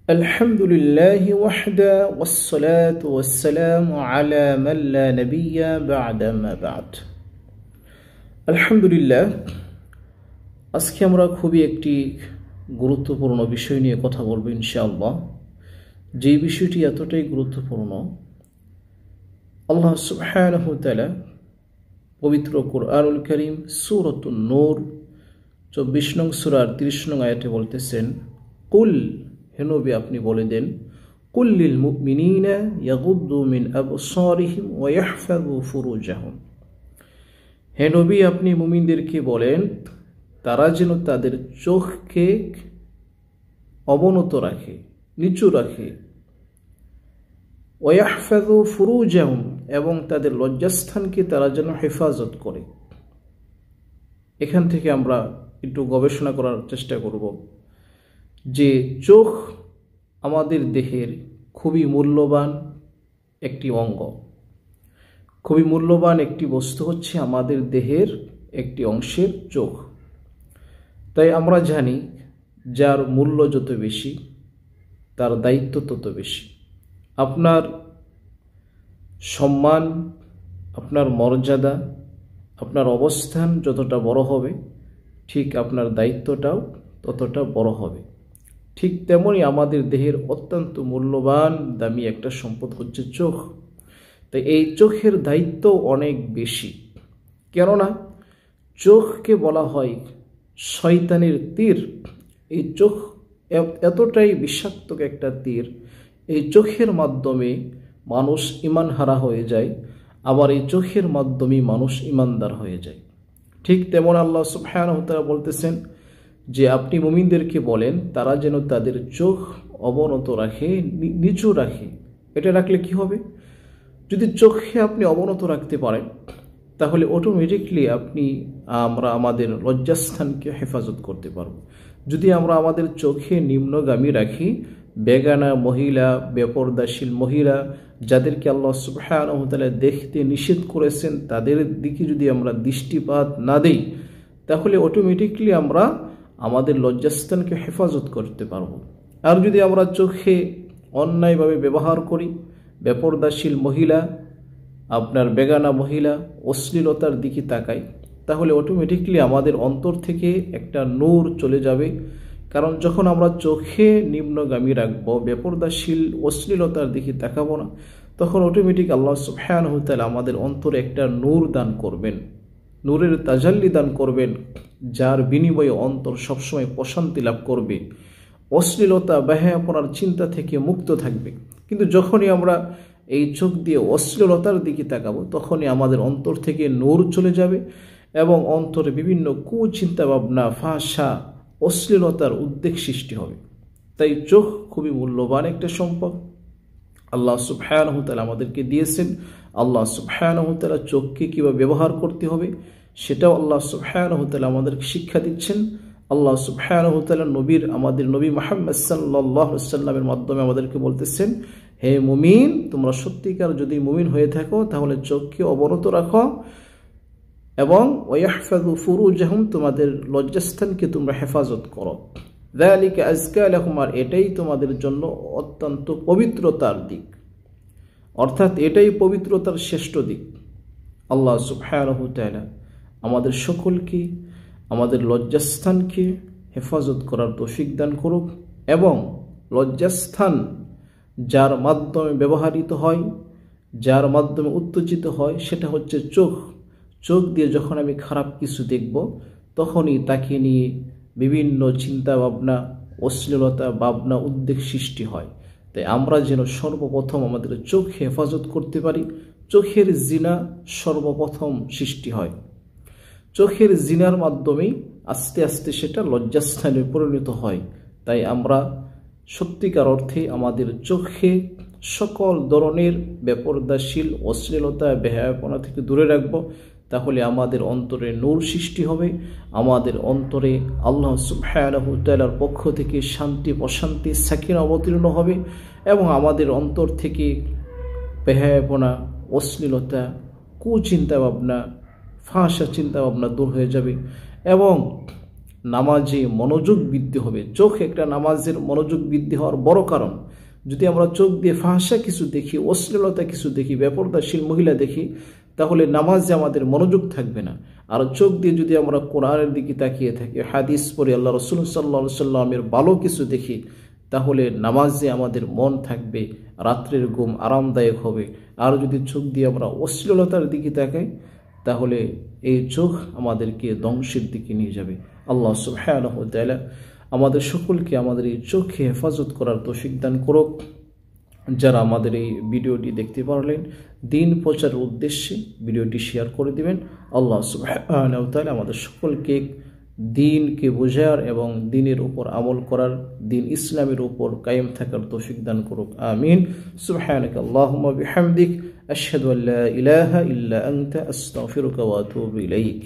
الحمد لله وحده والصلاة والسلام على من لا نبي بعد ما بعد আলহামদুলিল্লাহ আজকে আমরা খুবই একটি গুরুত্বপূর্ণ বিষয় নিয়ে কথা বলবো ইনশাআল্লাহ। যে বিষয়টি এতটাই গুরুত্বপূর্ণ, আল্লাহ সুবহানাহু ওয়া তাআলা পবিত্র কুরআনুল কারীম সূরাতুন নূর 24 নং সূরার 30 নং আয়াতে বলতেছেন, কুল হে নবী আপনি বলে দেন, কুল লিল মুমিনিনা ইয়াগুদ্দু মিন আবসারিহিম ওয়া ইয়াহফাযু ফুরুজাহুম। হে নবী আপনি মুমিনদেরকে বলেন তারা যেন তাদের চোখকে অবনত রাখে, নিচু রাখে, ওয়া ইয়াহফাযু ফুরুজাহুম এবং তাদের লজ্জাস্থানকে তারা যেন হেফাজত করে। এখান থেকে আমরা একটু গবেষণা করার চেষ্টা করব যে চোখ আমাদের দেহের খুবই মূল্যবান একটি অঙ্গ, খুবই মূল্যবান একটি বস্তু হচ্ছে আমাদের দেহের একটি অংশের চোখ। তাই আমরা জানি যার মূল্য যত বেশি তার দায়িত্ব তত বেশি। আপনার সম্মান, আপনার মর্যাদা, আপনার অবস্থান যতটা বড় হবে ঠিক আপনার দায়িত্বটাও ততটা বড় হবে। ঠিক তেমনই আমাদের দেহের অত্যন্ত মূল্যবান দামি একটা সম্পদ হচ্ছে চোখ। তাই এই চোখের দায়িত্ব অনেক বেশি, কেননা চোখকে বলা হয় শয়তানের তীর। এই চোখ এতটাই বিষাক্ত একটা তীর, এই চোখের মাধ্যমে মানুষ ঈমান হারা হয়ে যায়, আবার এই চোখের মাধ্যমে মানুষ ঈমানদার হয়ে যায়। ঠিক তেমন আল্লাহ সুবহানাহু ওয়া তাআলা বলতেছেন যে আপনি মুমিনদেরকে বলেন তারা যেন তাদের চোখ অবনত রাখে, নিচু রাখে। এটা রাখলে কি হবে? যদি চোখে আপনি অবনত রাখতে পারেন তাহলে অটোমেটিকলি আমরা আমাদের লজ্জাস্থানকে হেফাজত করতে পারব। যদি আমরা আমাদের চোখে নিম্নগামী রাখি, বেগানা মহিলা, বেপরদাশীল মহিলা যাদেরকে আল্লাহ সুবহানাহু ওয়া তাআলা দেখতে নিষেধ করেছেন তাদের দিকে যদি আমরা দৃষ্টিপাত না দেই তাহলে অটোমেটিকলি আমরা আমাদের লজ্জাস্থানকে হেফাজত করতে পারব। আর যদি আমরা চোখে অন্যায়ভাবে ব্যবহার করি, বেপরদাশীল মহিলা, আপনার বেগানা মহিলা, অশ্লীলতার দিকে তাকাই, তাহলে অটোমেটিকলি আমাদের অন্তর থেকে একটা নূর চলে যাবে। কারণ যখন আমরা চোখে নিম্নগামী রাখবো, বেপরদাশীল অশ্লীলতার দিকে তাকাবো না, তখন অটোমেটিক আল্লাহ সুবহানাহু ওয়া তাআলা আমাদের অন্তরে একটা নূর দান করবেন, নূরের তাজাল্লি দান করবেন, যার বিনিময়ে অন্তর সবসময় প্রশান্তি লাভ করবে, অশ্লীলতা বেহায়াপনার চিন্তা থেকে মুক্ত থাকবে। কিন্তু যখনই আমরা এই চোখ দিয়ে অশ্লীলতার দিকে তাকাবো তখনই আমাদের অন্তর থেকে নূর চলে যাবে এবং অন্তরে বিভিন্ন কুচিন্তা ভাবনা, ফাহশা, অশ্লীলতার উদ্বেগ সৃষ্টি হবে। তাই চোখ খুবই মূল্যবান একটা সম্পদ আল্লাহ সুবহানাহু ওয়া তাআলা আমাদেরকে দিয়েছেন। আল্লাহ সুবহানাহু ওয়া তাআলা চোখকে কীভাবে ব্যবহার করতে হবে সেটাও আল্লাহ সুবহানাহু ওয়া তাআলা আমাদেরকে শিক্ষা দিচ্ছেন। আল্লাহ সুবহানাহু ওয়া তাআলা আমাদের নবী মুহাম্মদ সাল্লাল্লাহু আলাইহি ওয়াসাল্লামের মাধ্যমে আমাদেরকে বলতেছেন, হে মুমিন তোমরা সত্যিকার যদি মুমিন হয়ে থাকো তাহলে চোখকে অবনত রাখো এবং ওয়াহফাযু ফুরুজাহুম তোমাদের লজ্জাস্থানকে তোমরা হেফাজত করো। যালিকা আযকা লাকুম, আর এটাই তোমাদের জন্য অত্যন্ত পবিত্রতার দিক, অর্থাৎ এটাই পবিত্রতার শ্রেষ্ঠ দিক। আল্লাহ সুবহানাহু ওয়া তাআলা আমাদের সকলকে আমাদের লজ্জাস্থানকে হেফাজত করার তৌফিক দান করুক এবং লজ্জাস্থান যার মাধ্যমে ব্যবহৃত হয়, যার মাধ্যমে উত্তেজিত হয় সেটা হচ্ছে চোখ। চোখ দিয়ে যখন আমি খারাপ কিছু দেখব তখনই তাকে নিয়ে বিভিন্ন চিন্তা ভাবনা, অশ্লীলতা ভাবনা, উদ্বেগ সৃষ্টি হয়। তাই আমরা যেন সর্বপ্রথম আমাদের চোখ হেফাজত করতে পারি। চোখের জিনা সর্বপ্রথম সৃষ্টি হয়, চোখের জিনার মাধ্যমেই আস্তে আস্তে সেটা লজ্জাস্থানে পরিণত হয়। তাই আমরা সত্যিকার অর্থে আমাদের চোখে সকল ধরনের বেপরদাশীল অশ্লীলতা বেহায়াপনা থেকে দূরে রাখব, তাহলে আমাদের অন্তরে নূর সৃষ্টি হবে, আমাদের অন্তরে আল্লাহ সুবহানাহু ওয়া তাআলার পক্ষ থেকে শান্তি, প্রশান্তি, সাকিনা অবতীর্ণ হবে এবং আমাদের অন্তর থেকে বেহায়াপনা, অশ্লীলতা, কুচিন্তা ভাবনা, ফাহশা চিন্তা ভাবনা দূর হয়ে যাবে এবং নামাজে মনোযোগ বৃদ্ধি হবে। চোখ একটা নামাজের মনোযোগ বৃদ্ধি হওয়ার বড় কারণ। যদি আমরা চোখ দিয়ে ফাহশা কিছু দেখি, অশ্লীলতা কিছু দেখি, বেপরদাশীল মহিলা দেখি, তাহলে নামাজে আমাদের মনোযোগ থাকবে না। আর চোখ দিয়ে যদি আমরা কোরআনের দিকে তাকিয়ে থাকি, হাদিস পড়ে আল্লাহ রসুল সাল্লাল্লাহু সাল্লামের ভালো কিছু দেখি, তাহলে নামাজে আমাদের মন থাকবে, রাত্রের ঘুম আরামদায়ক হবে। আর যদি চোখ দিয়ে আমরা অশ্লীলতার দিকে তাকাই, তাহলে এই চোখ আমাদেরকে ধ্বংসের দিকে নিয়ে যাবে। আল্লাহ সুবহানাহু ওয়া তাআলা আমাদের সকলকে আমাদের এই চোখে হেফাজত করার তৌফিক দান করুক। যারা আমাদের এই ভিডিওটি দেখতে পারলেন, দিন প্রচারের উদ্দেশ্যে ভিডিওটি শেয়ার করে দিবেন। আল্লাহ সুবহানাহু ওয়া তাআলা আমাদের সকলকে দিনকে বোঝার এবং দিনের উপর আমল করার, দিন ইসলামের উপর কায়েম থাকার তৌফিক দান করুক। আমিন। সুবহানাকা আল্লাহুম্মা বিহামদিক আশহাদু আল্লা ইলাহা ইল্লা আনতা আস্তাগফিরুকা ওয়া আতুবু ইলাইক।